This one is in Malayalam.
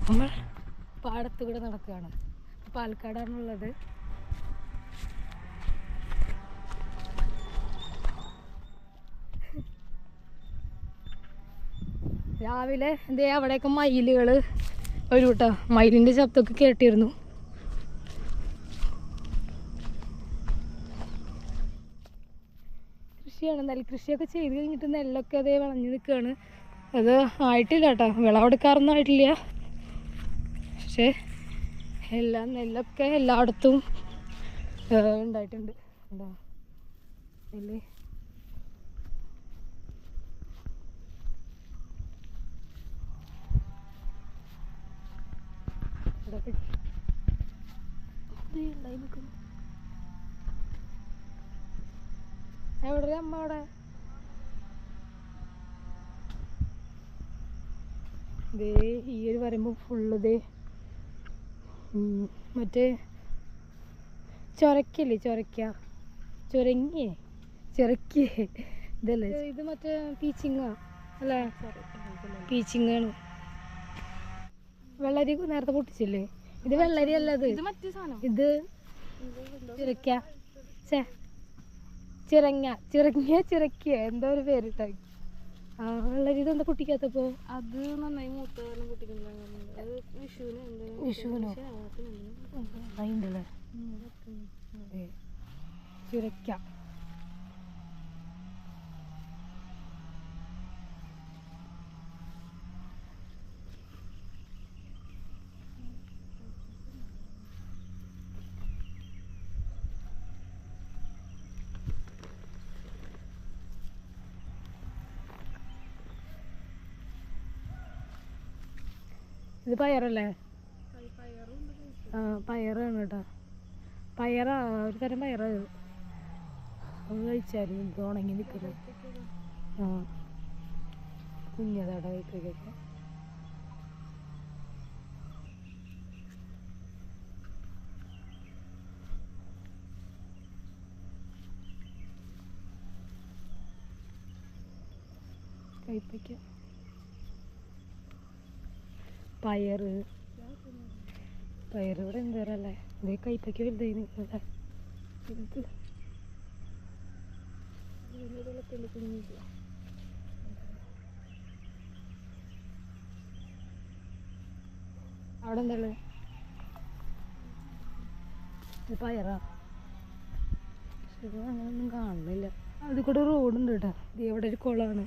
നമ്മൾ പാടത്ത് കൂടെ നടക്കുകയാണ്. പാലക്കാടാണുള്ളത്. രാവിലെ എന്തേ അവിടെയൊക്കെ മയിലുകൾ ഒരു കേട്ടോ, മയിലിൻ്റെ ശബ്ദമൊക്കെ കേട്ടിരുന്നു. കൃഷിയാണ്, നെൽകൃഷിയൊക്കെ ചെയ്ത് കഴിഞ്ഞിട്ട് നെല്ലൊക്കെ അതേ വിളഞ്ഞ് നിൽക്കുകയാണ്. അത് ആയിട്ടില്ല കേട്ടോ, വിളവെടുക്കാറൊന്നും ആയിട്ടില്ല. പക്ഷേ എല്ലാം നെല്ലൊക്കെ എല്ലായിടത്തും ഉണ്ടായിട്ടുണ്ട്. ഉണ്ടോ നെല്ല്? എവിടെ അമ്മ? അവിടെ ദേ ഈ ഒരു പറയുമ്പോൾ ഫുള്ള് ദേ മറ്റേ ചൊരക്കല്ലേ, ചുരങ്ങിയേ ഇതല്ലേ ഇത്? മറ്റേ പീച്ചിങ്ങ അല്ലേ? പീച്ചിങ്ങാണ്. വെള്ളരി നേരത്തെ പൊട്ടിച്ചില്ലേ? ഇത് വെള്ളരി അല്ല, ഇത് ചിറക്കിയ എന്തോ ഒരു പേരിട്ടാ. ആ വെള്ളരി ഇതെന്താ പൊട്ടിക്കാത്തപ്പോ? അത് നന്നായി മൂത്തകാലം പൊട്ടിക്കണോ? വിഷുവിനോ അതിണ്ടല്ലേ ചിറക്ക. ഇത് പയറല്ലേ? ആ പയറാണ് കേട്ടോ. പയറാ, ഒരു തരം പയറാ. അത് കഴിച്ചായിരുന്നു. ഇത് ഉണങ്ങി നിൽക്കുന്നത്. ആ കുഞ്ഞതാട കൈപ്പൊക്കെ. കൈപ്പയ്ക്ക, പയറ് ഇവിടെ എന്തേരല്ലേ? ഇതേ കൈപ്പയ്ക്ക് വലുതായി നിൽക്കുന്നല്ലേ? അവിടെ എന്താ പയറാ? അങ്ങനൊന്നും കാണുന്നില്ല. അതിൽ കൂടെ റോഡുണ്ട് കേട്ടോ. ഇവിടെ ഒരു കുളമാണ്.